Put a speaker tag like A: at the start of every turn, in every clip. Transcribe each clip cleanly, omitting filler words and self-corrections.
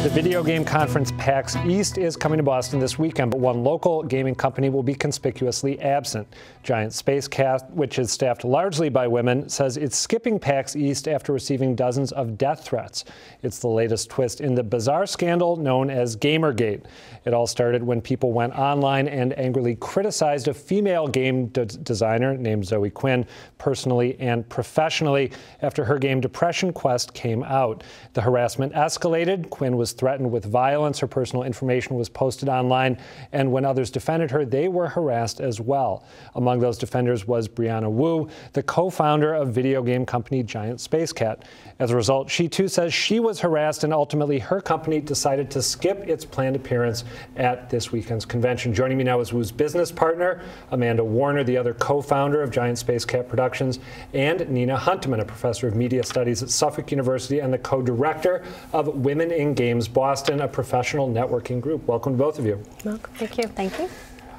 A: The video game conference PAX East is coming to Boston this weekend, but one local gaming company will be conspicuously absent. Giant Spacekat, which is staffed largely by women, says it's skipping PAX East after receiving dozens of death threats. It's the latest twist in the bizarre scandal known as Gamergate. It all started when people went online and angrily criticized a female game designer named Zoe Quinn personally and professionally after her game Depression Quest came out. The harassment escalated. Quinn was threatened with violence. Her personal information was posted online, and when others defended her, they were harassed as well. Among those defenders was Brianna Wu, the co-founder of video game company Giant Spacekat. As a result, she too says she was harassed, and ultimately her company decided to skip its planned appearance at this weekend's convention. Joining me now is Wu's business partner, Amanda Warner, the other co-founder of Giant Spacekat Productions, and Nina Hunteman, a professor of media studies at Suffolk University and the co-director of Women in Games Boston, a professional networking group. Welcome to both of you.
B: Welcome. Thank you. Thank you.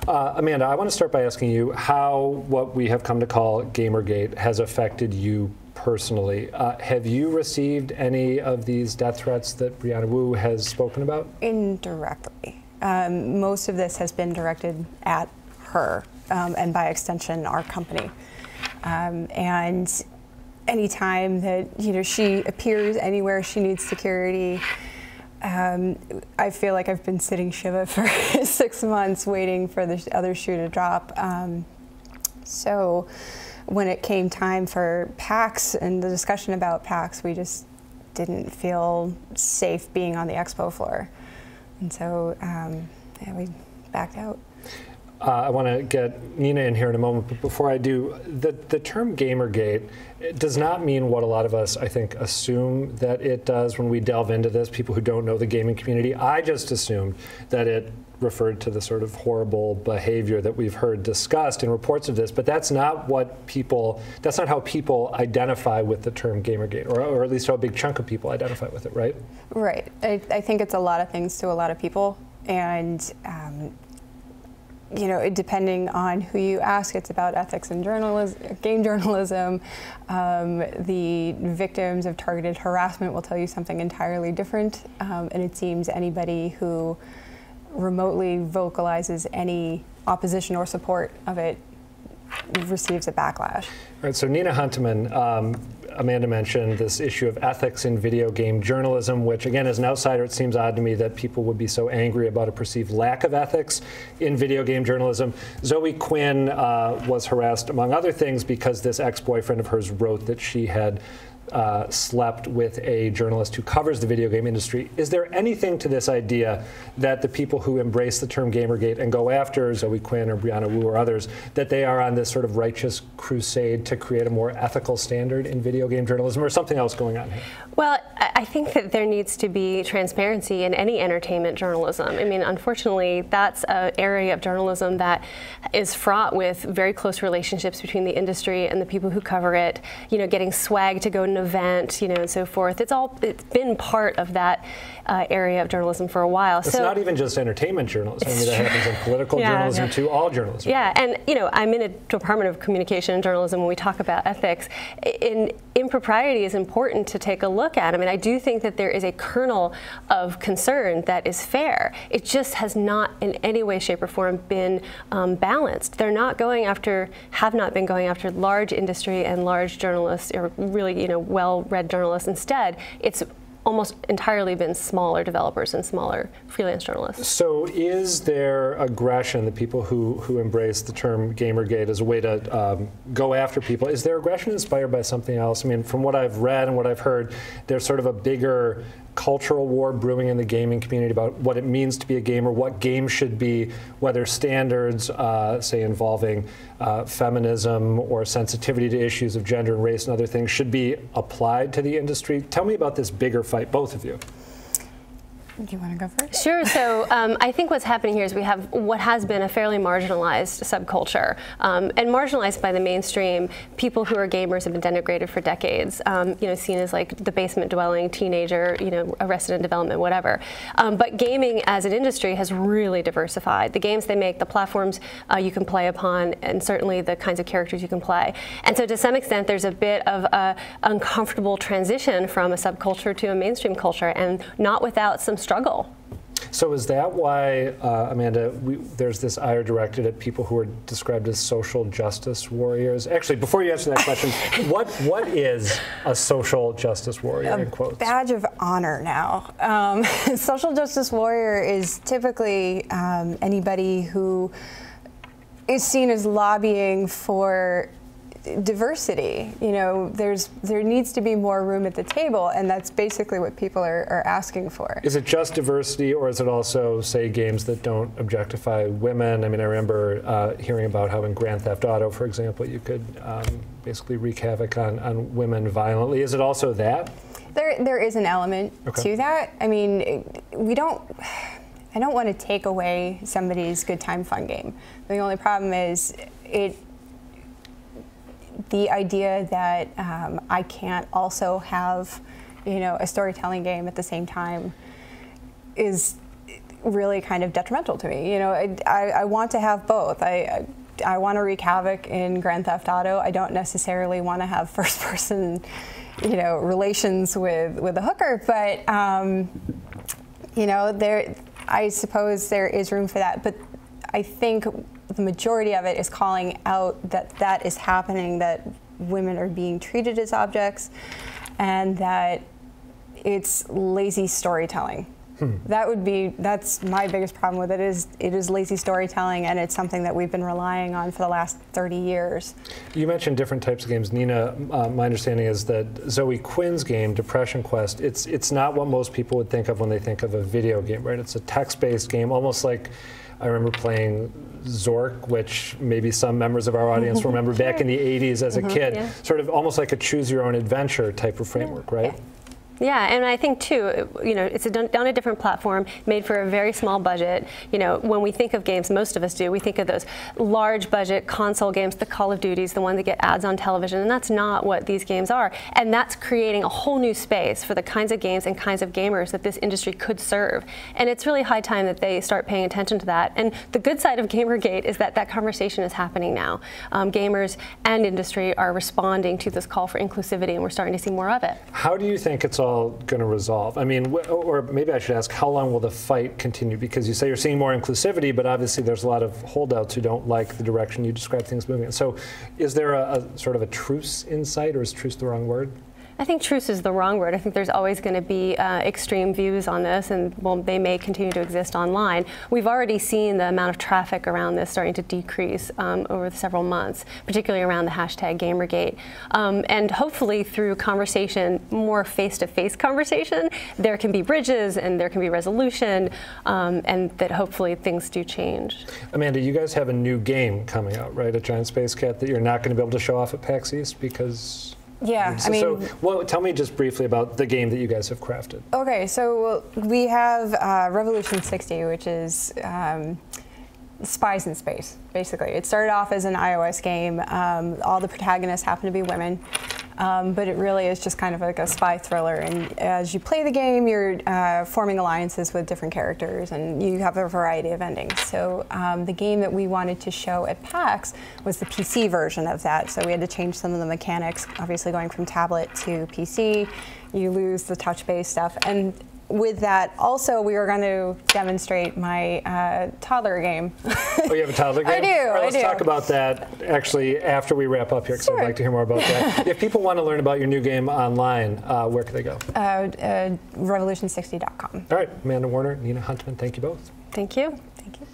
A: Amanda, I want to start by asking you how what we have come to call Gamergate has affected you personally. Have you received any of these death threats that Brianna Wu has spoken about?
B: Indirectly. Most of this has been directed at her, and by extension, our company. And anytime that she appears anywhere she needs security, I feel like I've been sitting Shiva for 6 months waiting for the other shoe to drop. So when it came time for PAX and the discussion about PAX, we just didn't feel safe being on the expo floor. And so yeah, we backed out.
A: I want to get Nina in here in a moment, but before I do, the term Gamergate does not mean what a lot of us, I think, assume that it does when we delve into this, people who don't know the gaming community. I just assumed that it referred to the sort of horrible behavior that we've heard discussed in reports of this, but that's not how people identify with the term Gamergate, or at least how a big chunk of people identify with it, right? Right.
B: I think it's a lot of things to a lot of people, and depending on who you ask, it's about ethics in journalism, game journalism. The victims of targeted harassment will tell you something entirely different, and it seems anybody who remotely vocalizes any opposition or support of it receives a backlash.
A: All right, so Nina Hunteman, Amanda mentioned this issue of ethics in video game journalism, which again, as an outsider, it seems odd to me that people would be so angry about a perceived lack of ethics in video game journalism. Zoe Quinn was harassed, among other things, because this ex-boyfriend of hers wrote that she had slept with a journalist who covers the video game industry. Is there anything to this idea that the people who embrace the term Gamergate and go after Zoe Quinn or Brianna Wu or others, that they are on this sort of righteous crusade to create a more ethical standard in video game journalism, or something else going on here?
C: Well, I think that there needs to be transparency in any entertainment journalism. I mean, unfortunately, that's an area of journalism that is fraught with very close relationships between the industry and the people who cover it, getting swag to go to an event, and so forth. It's been part of that area of journalism for a while.
A: It's not even just entertainment journalism. I mean, that happens in political journalism too, all journalism.
C: Yeah, and I'm in a Department of Communication and Journalism when we talk about ethics. Impropriety is important to take a look at. I mean, I do think that there is a kernel of concern that is fair. It just has not in any way, shape, or form been balanced. They're not going after, have not been going after large industry and large journalists, or really, well-read journalists. Instead, it's almost entirely been smaller developers and smaller freelance journalists.
A: So is there aggression, the people who embrace the term Gamergate as a way to go after people, is there aggression inspired by something else? I mean, from what I've read and what I've heard, there's sort of a bigger cultural war brewing in the gaming community about what it means to be a gamer, what games should be, whether standards, say, involving feminism or sensitivity to issues of gender and race and other things should be applied to the industry. Tell me about this bigger fight, both of you.
B: Do you want to go first?
C: Sure. So I think what's happening here is we have what has been a fairly marginalized subculture, and marginalized by the mainstream. People who are gamers have been denigrated for decades, seen as like the basement-dwelling teenager, arrested in development, whatever. But gaming as an industry has really diversified. The games they make, the platforms you can play upon, and certainly the kinds of characters you can play. And so to some extent, there's a bit of a uncomfortable transition from a subculture to a mainstream culture, and not without some struggle.
A: So is that why, Amanda, there's this ire directed at people who are described as social justice warriors? Actually, before you answer that question, what is a social justice warrior, in quotes?
B: Badge of honor now. Social justice warrior is typically anybody who is seen as lobbying for diversity. You know, there needs to be more room at the table, and that's basically what people are asking for.
A: Is it just diversity, or is it also, say, games that don't objectify women? I mean, I remember hearing about how in Grand Theft Auto, for example, you could basically wreak havoc on women violently. Is it also that?
B: There is an element to that. I mean, I don't want to take away somebody's good time fun game. The only problem is the idea that I can't also have, you know, a storytelling game at the same time is really kind of detrimental to me. You know, I want to have both. I want to wreak havoc in Grand Theft Auto. I don't necessarily want to have first-person, you know, relations with a hooker, but you know, I suppose there is room for that. But I think the majority of it is calling out that is happening, that women are being treated as objects, and that it's lazy storytelling. That's my biggest problem with it. It is lazy storytelling, and it's something that we've been relying on for the last 30 years. You
A: mentioned different types of games. Nina, my understanding is that Zoe Quinn's game, Depression Quest, it's not what most people would think of when they think of a video game, right? It's a text-based game, almost like I remember playing Zork, which maybe some members of our audience remember back in the 80s as a kid, sort of almost like a choose-your-own-adventure type of framework, right?
C: Yeah, and I think too, you know, it's on a different platform, made for a very small budget. You know, when we think of games, most of us do, we think of those large budget console games, the Call of Duties, the ones that get ads on television, and that's not what these games are. And that's creating a whole new space for the kinds of games and kinds of gamers that this industry could serve. And it's really high time that they start paying attention to that. And the good side of Gamergate is that that conversation is happening now. Gamers and industry are responding to this call for inclusivity, and we're starting to see more of it.
A: How do you think it's all going to resolve? I mean, or maybe I should ask, how long will the fight continue? Because you say you're seeing more inclusivity, but obviously there's a lot of holdouts who don't like the direction you describe things moving in. So is there a sort of a truce in sight, or is truce the wrong word?
C: I think truce is the wrong word. I think there's always going to be extreme views on this, and well, they may continue to exist online. We've already seen the amount of traffic around this starting to decrease over several months, particularly around the hashtag Gamergate. And hopefully through conversation, more face-to-face conversation, there can be bridges and there can be resolution, and that hopefully things do change.
A: Amanda, you guys have a new game coming out, right, at Giant Spacekat that you're not going to be able to show off at PAX East because...
B: Yeah, I mean...
A: So, tell me just briefly about the game that you guys have crafted.
B: Okay, so we have Revolution 60, which is spies in space, basically. It started off as an iOS game. All the protagonists happen to be women, but it really is just kind of like a spy thriller. And as you play the game, you're forming alliances with different characters, and you have a variety of endings. So the game that we wanted to show at PAX was the PC version of that. So we had to change some of the mechanics, obviously going from tablet to PC. You lose the touch-based stuff. And with that, also, we were going to demonstrate my toddler game. Oh, you have a toddler game? I do,
A: All right, let's talk about that, actually, after we wrap up here, because I'd like to hear more about that. If people want to learn about your new game online, where can they go?
B: Revolution60.com.
A: All right, Amanda Warner, Nina Hunteman, thank you both.
C: Thank you.
B: Thank you.